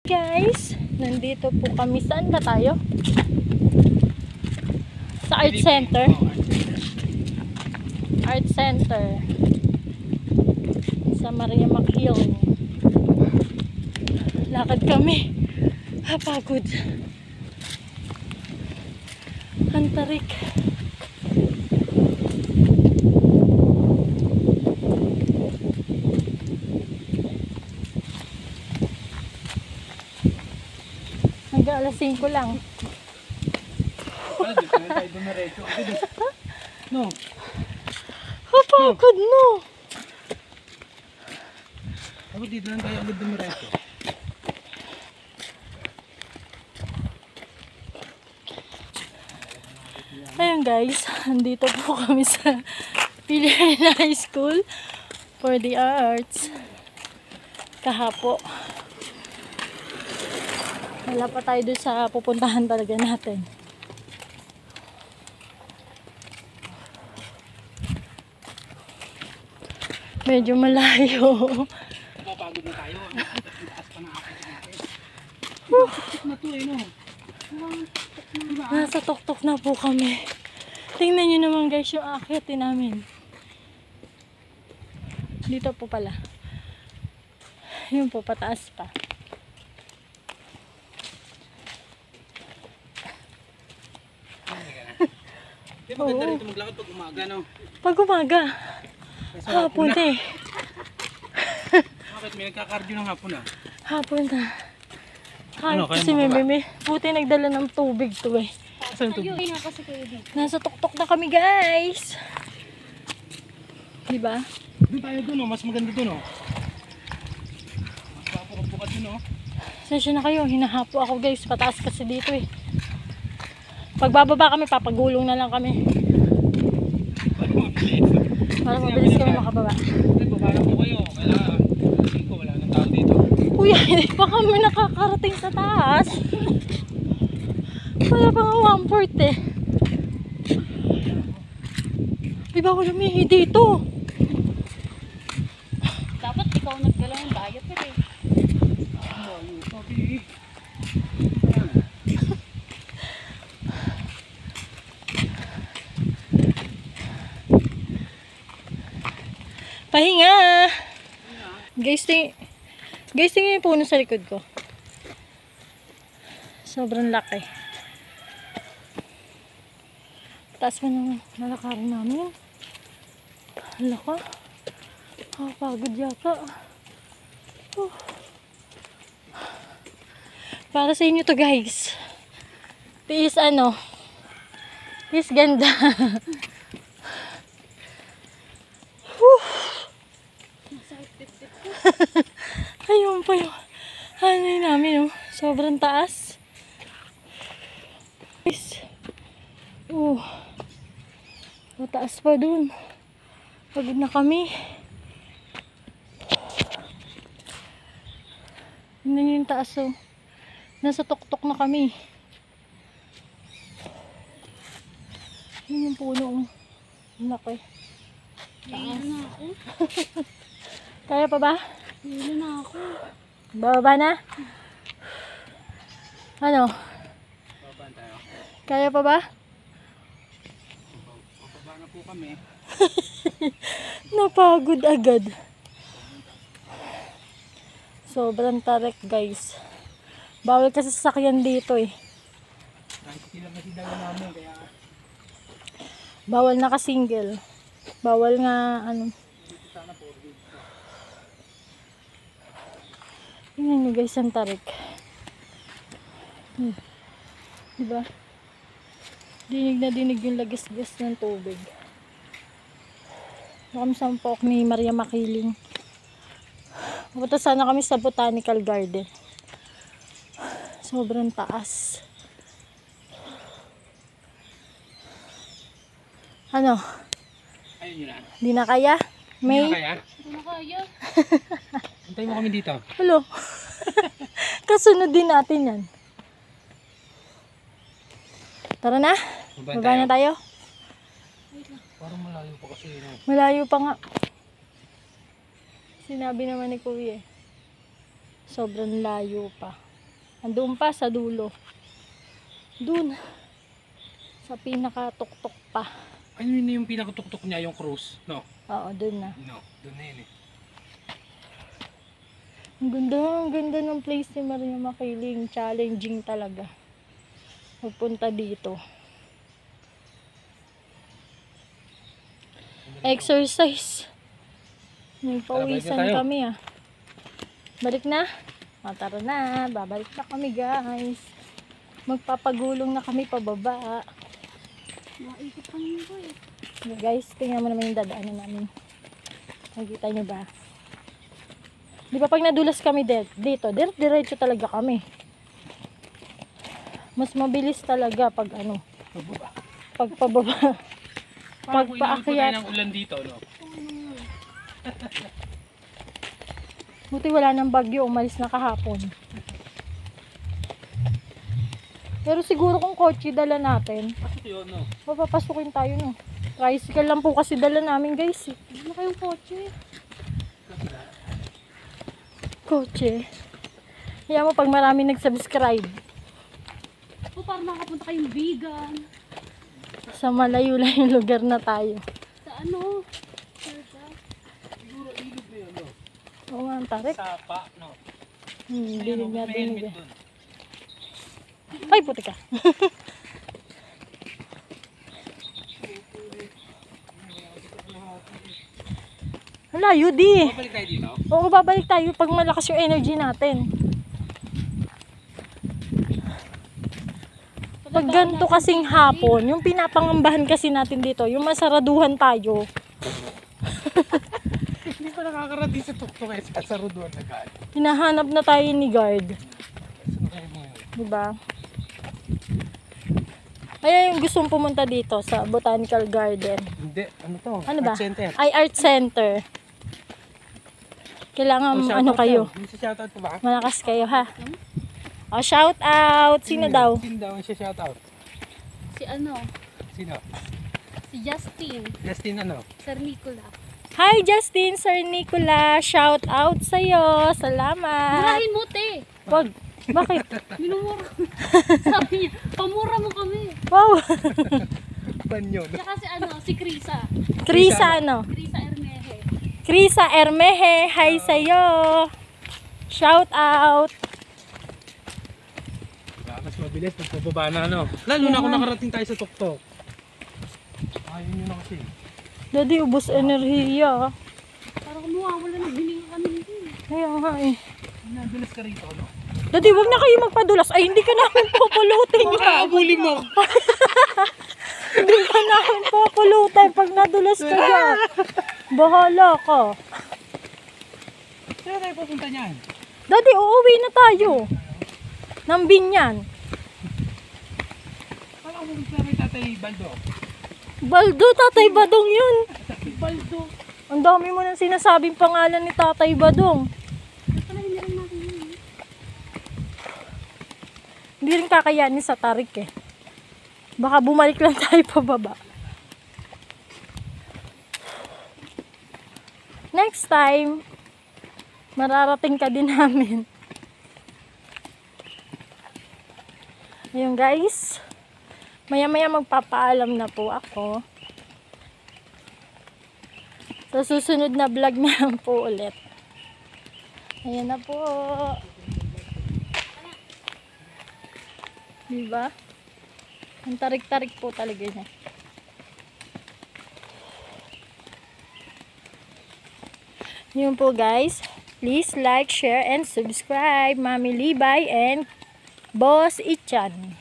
Guys, nandito po kami. Saan ba tayo? Sa Art Center. Art Center. Sa Maria Makiling. Lakad kami. Pagod. Ang tarik. Hanggang alas 5 lang. No. Pagod no. Ako dito lang tayo agad dumiretso. Ayun guys, andito po kami sa Pilipina High School for the Arts. Kahapo. Wala pa tayo doon sa pupuntahan talaga natin. Medyo malayo. Napapagod na tayo. Taas pa na ako natin. Na to eh no. Nasa tuktok na po kami. Tingnan nyo naman guys yung akyatin namin. Dito po pala. Yun po, pataas pa. Di ba maganda rito maglakad pag umaga no? Pag umaga. Hapon eh. Bakit may nagkakardio ng hapon ah? Hapon na. Ano, kaya Kasi mo may ba? bimi. Buti nagdala ng tubig to eh. Saan to? Nasa tuktok na kami guys. Diba? Doon tayo doon oh, mas maganda doon oh. Mas papukat doon oh. Sensya na kayo, hinahapo ako guys. Pataas kasi dito eh. Pagbababa kami, papagulong na lang kami. Para mabilis kami makababa. Ay, baba na po kayo. Kailangan, ko wala nang tao dito. Kuya, hindi pa kami nakakarating sa taas. Wala pa nga 1/4 eh. Di ba ako lumihi dito? Dapat ikaw nagdala ng diet eh. Pahinga! Guys, tingin yung puno sa likod ko. Sobrang laki. Taas pa ng lalakarin namin. Hala ka. Pagod yata. Para sa inyo to guys. Tiis ano. Tiis ganda. Ayun pa yung ano yun namin oh. Sobrang taas. Guys. Mataas pa dun. Pagod na kami. Tingnan nyo yung taas oh. Nasa tuktok na kami. Yun yung puno oh. Laki. Taas na ako. Kaya pa ba? Hilo na ako. Bababa na? Ano? Babaan tayo. Kaya pa ba? Bababa na po kami. Napagod agad. Sobrang tarik guys. Bawal kasi sasakyan dito eh. Kahit sila kasi dala namin kaya Bawal naka-single. Bawal nga ano. sana po dito. Tingnan nyo guys ang tarik. Diba? Dinig na dinig yung lagas-gas ng tubig. Kami sa Pok ni Maria Makiling. Pupunta sana kami sa Botanical Garden. Sobrang taas. Ano? Ayun yun na. Di na kaya? May? Hindi na kaya? Hindi na kaya. Antayin mo kami dito. Hello. Kasunod din natin yan. Tara na. Baba na tayo. Parang malayo pa kasi yun. Malayo pa nga. Sinabi naman ni Kuya eh. Sobrang layo pa. Andun pa sa dulo. Dun. Sa pinakatuktok pa. Ano yun yung pinakatuktok niya, yung cruise? No? Oo, dun na. No, doon na yun eh. Ang ganda ng place ni Maria Makiling. Challenging talaga. Magpunta dito. Exercise. May pawisan tayo. kami ah. Balik na? O, tara na. Babalik na kami guys. Magpapagulong na kami pababa. Maikot kami ko eh. Guys, tingnan mo naman yung dadaanan namin. Nakikita nyo ba? Di ba pag nadulas kami dito, diretso talaga kami. Mas mabilis talaga pag ano, Pababa. pag pababa. Parang kung inabot paakyat. ng ulan dito, no? Buti wala nang bagyo, umalis na kahapon. Pero siguro kung kotse dala natin, Bakit yun, no? mapapasukin tayo no. Tricycle lang po kasi dala namin guys. Ano kayong kotse? Kotse. Kaya mo pag marami nag-subscribe, O parang makapunta kayong vegan. sa malayo-layong lugar na tayo. Sa ano? Sarga. Siguro ilog na yun, no? Oo nga, ang tarik. Sapa, no? Dinig nga, may dinig. helmet dun. Ay, puti ka. Layo di. Babalik tayo dito? Oo, babalik tayo pag malakas yung energy natin. Pag ganito kasing hapon, yung pinapangambahan kasi natin dito, yung masaraduhan tayo. Hindi pa nakakarating sa tuktok eh. Sa saruduan na guys. Hinahanap na tayo ni guard. Saan kayo mo yun? Diba? Ayan yung gustong pumunta dito sa Botanical Garden. Hindi, ano to? Ano ba? Art Center. Ay, Art Center. Kailangan, Oh, ano shoutout kayo? daw. May shoutout ko ba? Malakas kayo, ha? O, shout out! Sino daw? Sino daw ang shoutout? Si ano? Sino? Si Justin. Justin ano? Sir Nicola. Hi, Justin, Sir Nicola. Shout out sa'yo. Salamat. Murahin mo, te. Wag. Bakit? Minumura. Sabi niya, pamura mo kami. Wow. Banyo. Tsaka si ano, si Krisa. Krisa, ano? Krisa Ermeje. Krisa Ermeje. Hi sa'yo. Shout out. Mas mabilis pag pababa na ano. Lalo na kung nakarating tayo sa tuktok. Ayun yun na kasi. Daddy, ubos enerhiya. Parang kumuwawala ng hininga kami dito. Kaya nga eh. Nadulas ka rito, no? Daddy, wag na kayo magpadulas. Ay, hindi ka namin pupulutin yan. Abulin mo! Hindi ka namin pupulutin pag nadulas ka dyan. Bahala ka. Saan tayo pupunta niyan? Daddy, uuwi na tayo. Ng Binyan. Kala ko pupunta kay Tatay Baldo. Baldo, Tatay Badong yun. Baldo. Ang dami mo nang sinasabing pangalan ni Tatay Badong. Pala hindi rin natin yun. Hindi rin kakayanin sa tarik eh. Baka bumalik lang tayo pababa. Next time, mararating ka din namin. Ayun guys. Maya-maya magpapaalam na po ako. Sa susunod na vlog na lang po ulit. Ayan na po. Diba? Ang tarik-tarik po talaga niya. Yun po guys. Please like, share, and subscribe. Mami Libay and Boss Ichan.